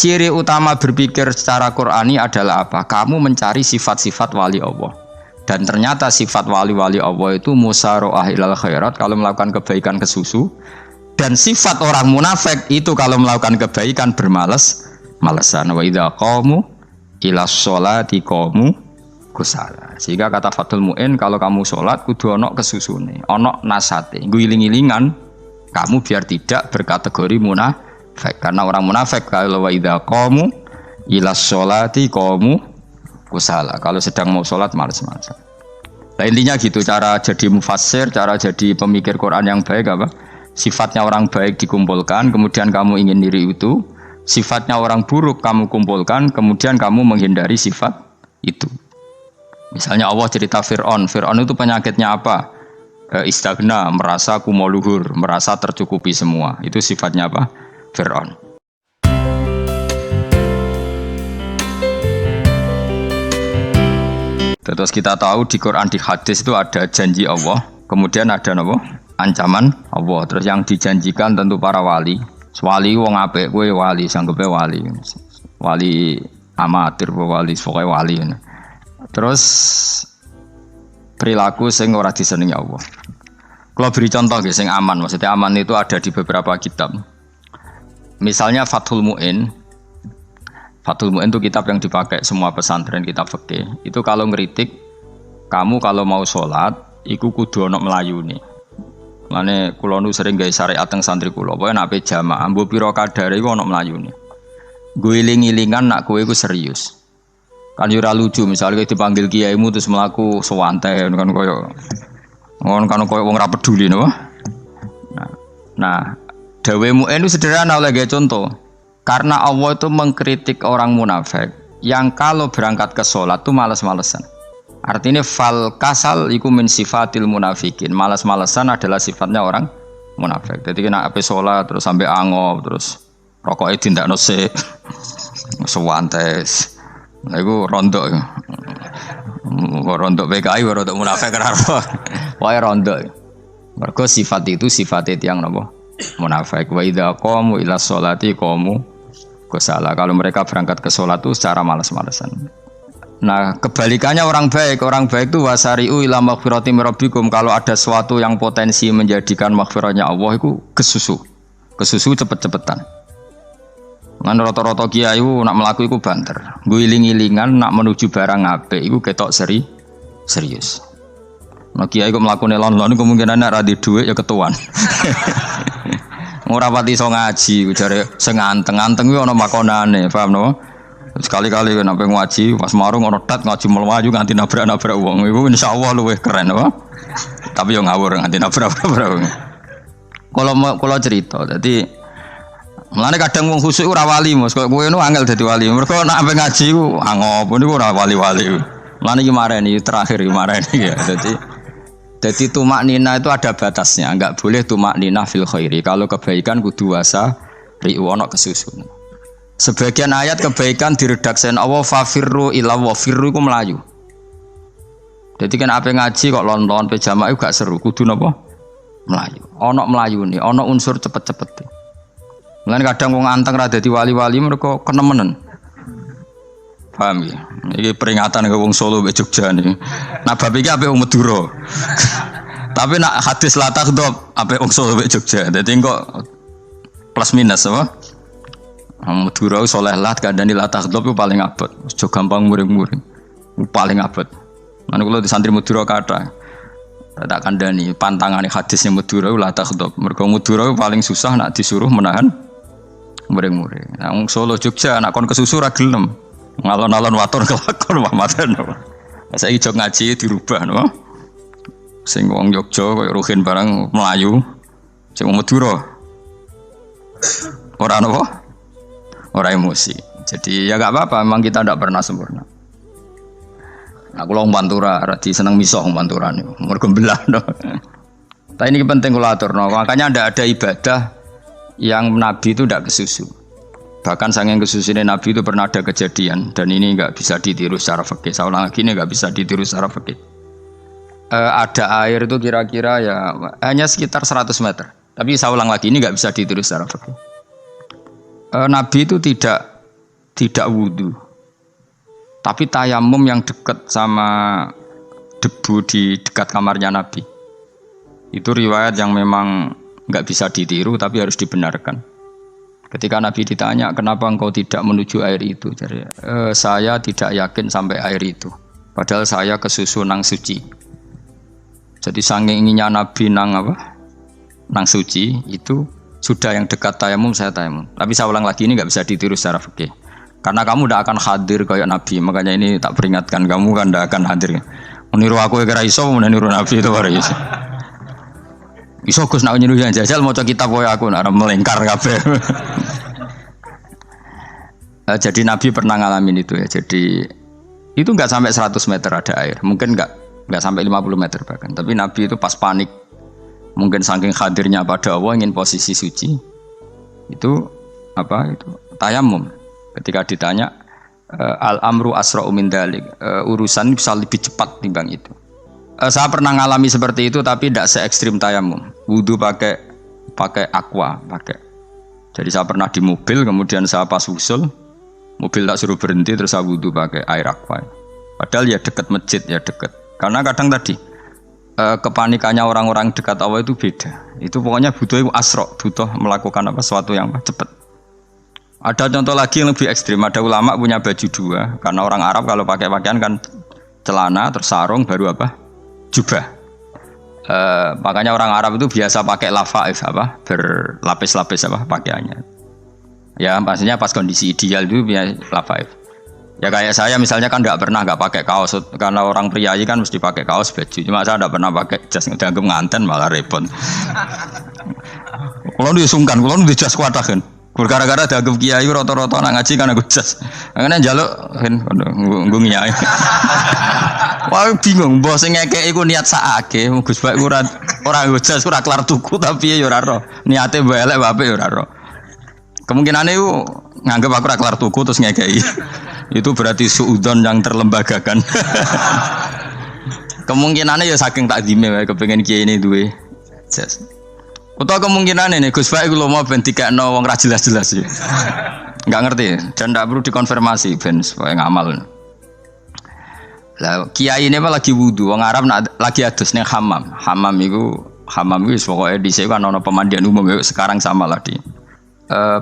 Ciri utama berpikir secara Qur'ani adalah apa? Kamu mencari sifat-sifat wali Allah. Dan ternyata sifat wali-wali Allah itu musara'ah ilal khairat, kalau melakukan kebaikan kesusu. Dan sifat orang munafik itu kalau melakukan kebaikan bermalas-malasan. Wa idza qamu ilas sholati qamu kusala. Sehingga kata Fathul Mu'in, kalau kamu sholat kudu ono kesusune, ono nasate, guling-gilingan kamu biar tidak berkategori munafik. Karena orang munafik kalau wa idza qamu ilas sholati qamu kusala. Kalau sedang mau sholat malas-malasan. Nah, intinya gitu, cara jadi mufassir, cara jadi pemikir Quran yang baik apa? Sifatnya orang baik dikumpulkan, kemudian kamu ingin diri itu. Sifatnya orang buruk kamu kumpulkan, kemudian kamu menghindari sifat itu. Misalnya Allah cerita Fir'aun. Fir'aun itu penyakitnya apa? Istagna, merasa kumoluhur, merasa tercukupi semua. Itu sifatnya apa? Fir'aun. Terus kita tahu di Quran, di hadis itu ada janji Allah, kemudian ada apa? Ancaman Allah. Terus yang dijanjikan tentu para wali. Wali wong apik kowe wali, sanggepe wali. Wali amatir wali, pokoke wali. Terus perilaku sing ora disenengi Allah. Kalau beri contoh nggih sing aman, maksudnya aman itu ada di beberapa kitab. Misalnya Fathul Mu'in. Fathul Mu'in itu kitab yang dipakai semua pesantren, kitab fikih. Itu kalau ngeritik, kamu kalau mau sholat, iku kudu ana melayune. Lane kula nu sering gawe syariat teng santri kula, pokoke nek ape jamaah mbuh pira kadare iku ana melayune. Guling-gilingan nak kowe iku serius. Kan yo ora lucu misalnya dipanggil kiaimu terus mlaku sewantai kan koyo wong ora peduli napa. Nah, dawe Mu'in itu sederhana oleh gawe contoh. Karena Allah itu mengkritik orang munafik yang kalau berangkat ke sholat itu malas-malesan. Artinya fal kasal iku min sifatil munafikin. Malas-malesan adalah sifatnya orang munafik. Jadi kena ape sholat terus sampai angop terus rokoknya tindakno sik sewantes. Nah iku rondok. Rondok PKI rondok munafik karo. Wae rondok. Mergo sifat itu sifatnya tiyang napa? Munafik. Wa idza qamu ila sholati qamu kusala. Kalau mereka berangkat ke sholat itu secara malas-malesan. Nah, kebalikannya orang baik itu wasari'u ila maghfirati mirabbikum. Kalau ada sesuatu yang potensi menjadikan maghfiratnya Allah itu kesusu cepet-cepetan. Lan rata-rata kiai nak mlaku iku banter. Guling-gilingan nak menuju barang apik iku ketok serius. Nah, kiai kok mlakune lon-lon kemungkinan nek ra di dhuwit ya ketuan. Ora pati iso ngaji, jare sing anteng-anteng kuwi ana makonane, paham no? Sekali-kali kan sampai ngaji, pas marung ono tat ngaji melaju nganti nabrak-nabrak wong. Iku insyaallah luwih keren apa? Tapi yo ngawur nganti nabrak-nabrak wong. Kalau cerita, dadi mulane kadang wong khusuk ora wali, Mas. Kowe ngono angel dadi wali. Mergo nek sampai ngaji ku angop niku ora wali-wali. Mulane iki mareni terakhir iki mareni ya. Jadi tumak nina itu ada batasnya, enggak boleh tumak nina fil khairi. Kalau kebaikan kudu wasa ri'wono kesusun. Sebagian ayat kebaikan diredaksikan Allah fafirru ila wa firru iku melayu. Jadi kan ape ngaji kok lon-lon pe jamaah gak seru, kudu napa? Melayu. Ana melayune, ana unsur cepet-cepet. Mulane kadang wong anteng ra dadi wali-wali mereka kenemenen. Paham ya? Iki peringatan ke wong Solo mbek Jogja niki. Nah bab iki ape wong Madura. Tapi nak hadis la takhdhab ape wong Solo mbek Jogja. Dadi kok plus minus apa? Madura soleh lah kandhani la takhdhab itu paling abot. Aja gampang muring-muring. Paling abot. Lan kula di santri Madura kathah. Tak kandhani pantangane hadisnya Madura la takhdhab. Mergo Madura paling susah nak disuruh menahan muring-muring. Nah wong Solo Jogja nak kon kesusu ra gelem. Ngalon-alon waton kelakon Muhammadan. Saiki jog ngaji dirubah no. Sing wong Jogja koyo Ruhin barang Melayu. Sing wong Madura ora napa? Ora emosi. Jadi ya gak apa-apa, memang kita tidak pernah sempurna. Aku long Pantura, radi seneng misoh Pantura niku. Mergo belah no. Tapi ini penting kula aturno. Makanya ada ibadah yang Nabi itu tidak kesusu. Bahkan saking kesusunya Nabi itu pernah ada kejadian dan ini enggak bisa ditiru secara fikih. Saya ulang lagi ini enggak bisa ditiru secara fikih. Ada air itu kira-kira ya hanya sekitar 100 meter. Tapi saya ulang lagi ini enggak bisa ditiru secara fikih. Nabi itu tidak tidak wudu. Tapi tayamum yang dekat sama debu di dekat kamarnya Nabi. Itu riwayat yang memang nggak bisa ditiru tapi harus dibenarkan. Ketika Nabi ditanya, kenapa engkau tidak menuju air itu? Jadi, saya tidak yakin sampai air itu. Padahal saya kesusu nang suci. Jadi saking inginnya Nabi nang apa? Nang suci itu sudah yang dekat tayamum saya tayamum. Tapi saya ulang lagi, ini nggak bisa ditiru secara fikih. Karena kamu tidak akan hadir kayak Nabi, makanya ini tak peringatkan kamu kan tidak akan hadir. Meniru aku kira iso, meniru Nabi itu baru iso. Iso Gus nak niru yang jajal mau kitab koyo aku nak melengkar kabeh. Jadi Nabi pernah ngalamin itu ya. Jadi itu nggak sampai 100 meter ada air, mungkin nggak sampai 50 meter bahkan. Tapi Nabi itu pas panik, mungkin saking hadirnya pada Allah ingin posisi suci, itu apa itu tayamum. Ketika ditanya al-amru asra'u min dalik, urusan bisa lebih cepat timbang itu. Saya pernah ngalami seperti itu tapi tidak se-ekstrim tayamum. Wudu pakai aqua, pakai. Jadi saya pernah di mobil, kemudian saya pas usul, mobil tak suruh berhenti terus saya wudu pakai air aqua. Padahal ya dekat masjid ya dekat. Karena kadang tadi kepanikannya orang-orang dekat Allah itu beda. Itu pokoknya butuh asra', butuh melakukan apa sesuatu yang cepat. Ada contoh lagi yang lebih ekstrim. Ada ulama punya baju dua. Karena orang Arab kalau pakai pakaian kan celana, terus sarung, baru apa? Jubah. Makanya orang Arab itu biasa pakai lafaif apa? Berlapis-lapis apa pakaiannya. Ya pastinya pas kondisi ideal itu punya lafaif. Ya kayak saya misalnya kan nggak pakai kaos. Karena orang priayi kan mesti pakai kaos baju. Cuma saya nggak pernah pakai jas. Dianggap nganten malah repot. Kalau disungkan, kalau dijas kuatakan. Gara-gara dianggap kiai rata-rata nak ngaji kan aku jas. Makanya njaluk kan nggo ngiyai. Wah bingung, bos sing ngekek iku niat sakake, Gus Bak ora nggo jas ora kelar tuku tapi ya ora ro. Niate mbok elek apik ya ora ro. Kemungkinane iku nganggep aku ora kelar tuku terus ngekeki. Itu berarti suudzon yang terlembagakan. Kemungkinane ya saking takdime wae kepengin kiai ini duwe jas. Atau kemungkinan ini Gus Bak iku lho mau ben dikekno wong ra jelas-jelas ya. Enggak ngerti dan enggak perlu dikonfirmasi ben supaya ngamal. Lah kiai ini apa lagi wudu, wong Arab lagi adus ning hammam. Hammam iku wis pokoke dhisik kan ana pemandian umum ya, sekarang sama lah di.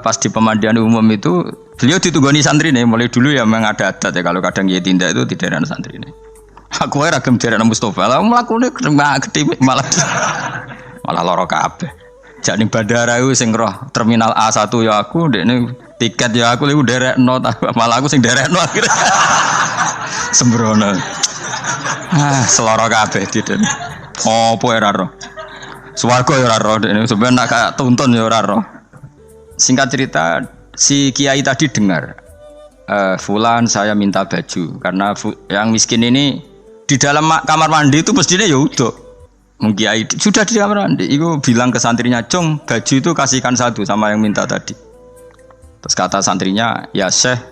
Pas di pemandian umum itu beliau ditunggoni santri nih, mulai dulu ya memang ada adat ya kalau kadang kiai tindak itu di daerah santri nih. Aku ora gem daerah Mustofa, lah mlakune gede malah lara kabeh. Jak ning bandara iku sing roh terminal A1 ya aku, ndekne tiket ya aku iku derekno malah aku sing derekno akhirnya. Sembrono. Seloro kabeh diten. Opo ora roh. Swarga ya ora roh ndekne sampeyan nak kayak tuntun ya ora roh. Singkat cerita si kiai tadi dengar fulan saya minta baju karena yang miskin ini di dalam kamar mandi itu mestinya ya udah. Mengkiai sudah di kamar mandi, itu bilang ke santrinya, Cung, baju itu kasihkan satu sama yang minta tadi. Terus kata santrinya, ya Syekh,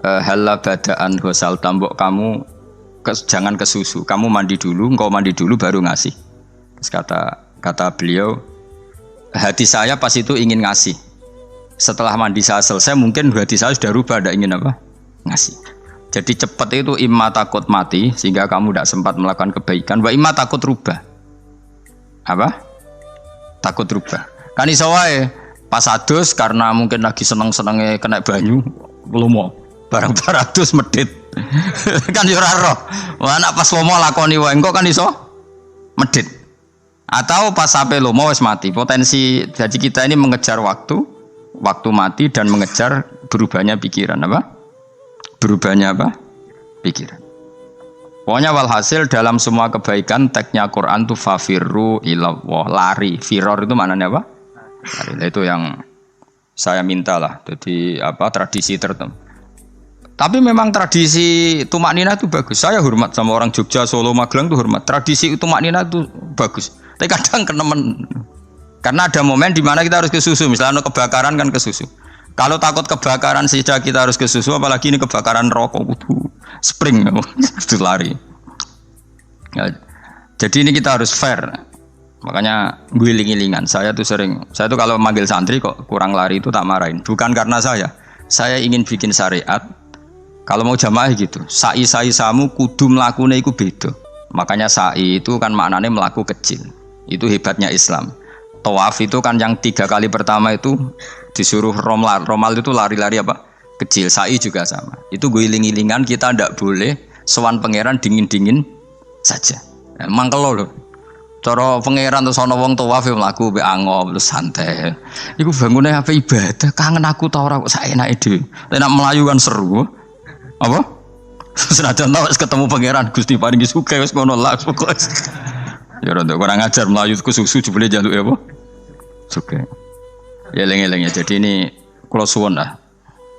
halla badaan hosal tambok kamu jangan ke susu, kamu mandi dulu, engkau mandi dulu baru ngasih. Terus kata beliau, hati saya pas itu ingin ngasih. Setelah mandi saya selesai, mungkin hati saya sudah rubah, tidak ingin apa? Ngasih. Jadi cepat itu imma takut mati sehingga kamu tidak sempat melakukan kebaikan, wa imma takut rubah. Apa? Takut rubah. Kan iso wae pas adus karena mungkin lagi seneng-senenge kena banyu, lomo. Barang-barang adus medit. Kan yo ora roh. Wah nek pas lomo lakoni wae engko kan iso medit. Atau pas sampai lomo wis mati. Potensi jadi kita ini mengejar waktu mati dan mengejar berubahnya pikiran apa? Berubahnya apa? Pikiran. Pokoknya walhasil dalam semua kebaikan teksnya Quran itu fafirru ilallah, lari. Firor itu maknanya apa? Lari. Itu yang saya minta lah. Jadi apa tradisi tertentu. Tapi memang tradisi tumak nina itu bagus. Saya hormat sama orang Jogja, Solo, Magelang itu hormat. Tradisi tumak nina itu bagus. Tapi kadang kenemen. Karena ada momen di mana kita harus ke susu. Misalnya kebakaran kan ke susu. Kalau takut kebakaran saja kita harus ke susu, apalagi ini kebakaran rokok, spring, itu lari. Ya, jadi ini kita harus fair. Makanya guling-gilingan. Saya tuh kalau manggil santri kok kurang lari itu tak marahin. Bukan karena saya, saya ingin bikin syariat. Kalau mau jamaah gitu, sa'i samu kudu mlakune iku beda. Makanya sa'i itu kan maknanya melaku kecil. Itu hebatnya Islam. Tawaf itu kan yang 3 kali pertama itu disuruh romal itu lari-lari apa? Kecil. Sa'i juga sama. Itu guling-gilingan, kita ndak boleh sowan pangeran dingin-dingin saja. Mangkelo lho. Cara pangeran terus ana wong tawaf ya mlaku mbek angop terus santai. Iku bangune apa ibadah, kangen aku ta ora kok saenake dhewe. Nek melayu kan seru. Apa? Senajan tau ketemu pangeran Gusti paringi sugih wis ngono lah pokoke. Ya rada kurang ajar melayu ku susu jebule jaluk ya apa? Sugih. Ya eling-eling ya. Jadi ini kula suwun lah.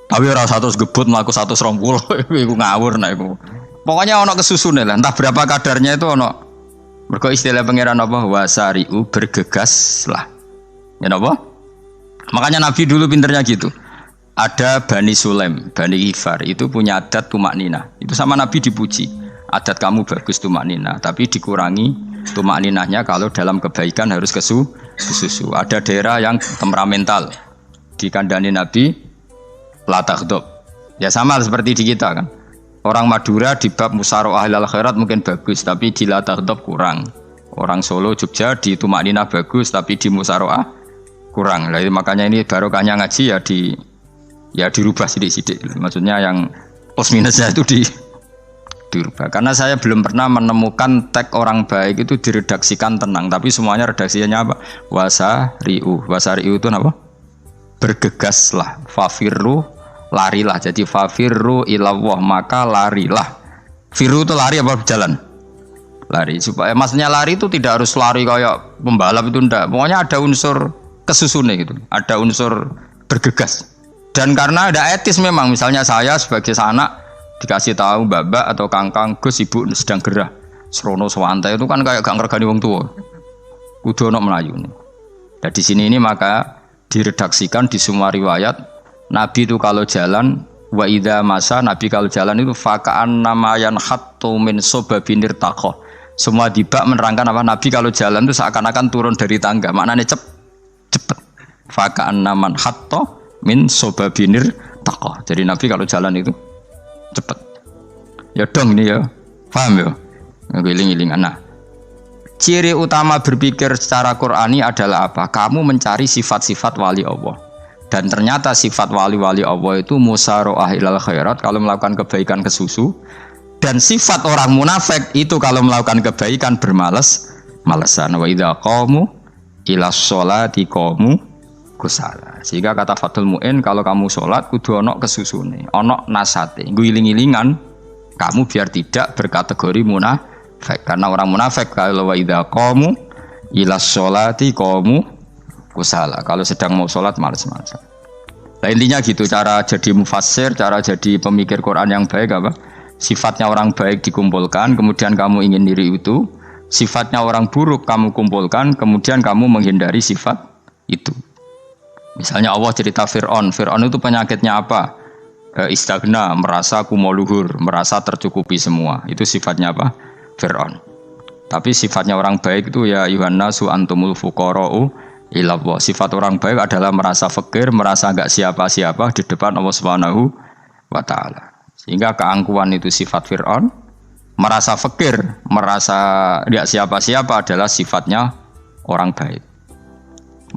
Tapi ora 100 gebut mlaku 120 iku ngawur nek iku. Pokoknya ana kesusune lah, entah berapa kadarnya itu ana. Mergo istilah pangeran apa? Wasari'u bergegas lah. Ya apa? Makanya Nabi dulu pinternya gitu. Ada Bani Sulaim, Bani Ghifar itu punya adat tumak nina. Itu sama Nabi dipuji. Adat kamu bagus tumak nina, tapi dikurangi tumak ninahnya kalau dalam kebaikan harus kesusu. Ada daerah yang temperamental. Dikandani Nabi la taghdab. Ya sama seperti di kita kan. Orang Madura di bab musyawarah ahlul khairat mungkin bagus, tapi di la taghdab kurang. Orang Solo, Jogja di tumak nina bagus, tapi di musyawarah kurang. Jadi makanya ini barokahnya ngaji ya dirubah sidik-sidik. Maksudnya yang plus minusnya itu dirubah. Karena saya belum pernah menemukan tag orang baik itu diredaksikan tenang, tapi semuanya redaksinya apa? Wasari'u itu apa? Bergegaslah, fafirru, larilah. Jadi fafirru ilallah, maka larilah. Firu itu lari apa berjalan? Lari. Supaya maksudnya lari itu tidak harus lari kayak pembalap itu enggak. Pokoknya ada unsur kesusune gitu. Ada unsur bergegas. Dan karena ada etis memang, misalnya saya sebagai anak dikasih tahu babak atau kangkang Gus ibu sedang gerah serono swantai itu kan kayak gak ngergani wong tua kudu ono melayu nih. Dan di sini ini maka diredaksikan di semua riwayat Nabi itu kalau jalan wa idza masa Nabi kalau jalan itu fakaan namayan hattu min sobabinir takoh. Semua dibak menerangkan apa Nabi kalau jalan itu seakan-akan turun dari tangga, maknanya cepet fakaan naman hatto min sobabinir takoh. Jadi Nabi kalau jalan itu cepet. Ya dong ini ya, paham ya? Ngiling-ngilingan. Nah, ciri utama berpikir secara Qur'ani adalah apa? Kamu mencari sifat-sifat wali Allah. Dan ternyata sifat wali-wali Allah itu musyaroah ilal khairat, kalau melakukan kebaikan kesusu. Dan sifat orang munafik itu kalau melakukan kebaikan bermalas-malasan. Wa idza qamu ilas sholati qamu kusala. Sehingga kata Fathul Mu'in, kalau kamu sholat kudu ono kesusune, ono nasate, guling-gilingan kamu biar tidak berkategori munafik. Karena orang munafik kalau wa idza qamu ilas sholati qamu kusala. Kalau sedang mau sholat malas-malasan. Nah, intinya gitu cara jadi mufassir, cara jadi pemikir Quran yang baik apa? Sifatnya orang baik dikumpulkan, kemudian kamu ingin diri itu. Sifatnya orang buruk kamu kumpulkan, kemudian kamu menghindari sifat itu. Misalnya Allah cerita Fir'aun. Fir'aun itu penyakitnya apa? Istagna, merasa kumoluhur, merasa tercukupi semua. Itu sifatnya apa? Fir'aun. Tapi sifatnya orang baik itu ya yuhannasu antumul fuqara'u ilallah. Sifat orang baik adalah merasa fakir, merasa enggak siapa-siapa di depan Allah Subhanahu wa taala. Sehingga keangkuhan itu sifat Fir'aun, merasa fakir, merasa enggak siapa-siapa adalah sifatnya orang baik.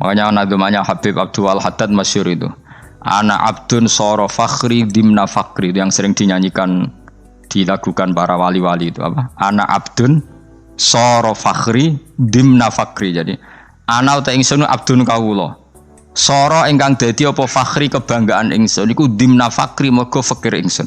Makanya nadumanya Habib Abdul Haddad masyhur itu. Ana abdun soro fakhri dimna fakri, itu yang sering dinyanyikan, dilakukan para wali-wali itu apa? Ana abdun soro fakhri dimna fakri. Jadi ana uta ingsun abdun kawula. Soro ingkang dadi apa fakhri kebanggaan ingsun iku dimna fakri mergo fakir ingsun.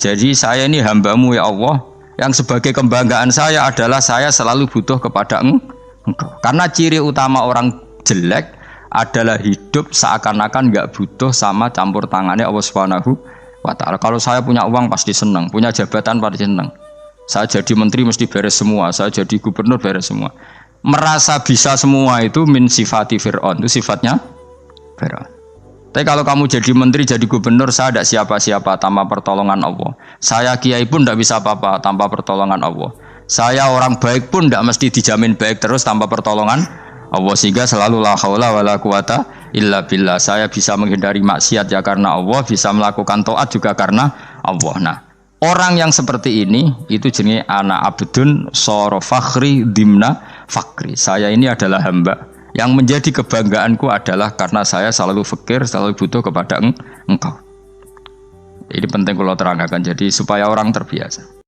Jadi saya ini hambamu ya Allah, yang sebagai kebanggaan saya adalah saya selalu butuh kepada Engkau. Karena ciri utama orang jelek adalah hidup seakan-akan enggak butuh sama campur tangannya Allah Subhanahu wa taala. Kalau saya punya uang pasti senang, punya jabatan pasti senang. Saya jadi menteri mesti beres semua, saya jadi gubernur beres semua. Merasa bisa semua itu min sifati Fir'aun, itu sifatnya Fir'aun. Tapi kalau kamu jadi menteri, jadi gubernur, saya tidak siapa-siapa tanpa pertolongan Allah. Saya kiai pun tidak bisa apa-apa tanpa pertolongan Allah. Saya orang baik pun tidak mesti dijamin baik terus tanpa pertolongan Allah. Sehingga selalu la haula wala quwata illa billah. Saya bisa menghindari maksiat ya karena Allah, bisa melakukan taat juga karena Allah. Nah, orang yang seperti ini itu jenenge ana abdun soro fakhri dimna fakri. Saya ini adalah hamba yang menjadi kebanggaanku adalah karena saya selalu fakir, selalu butuh kepada engkau. Ini penting kalau terangkan, jadi supaya orang terbiasa.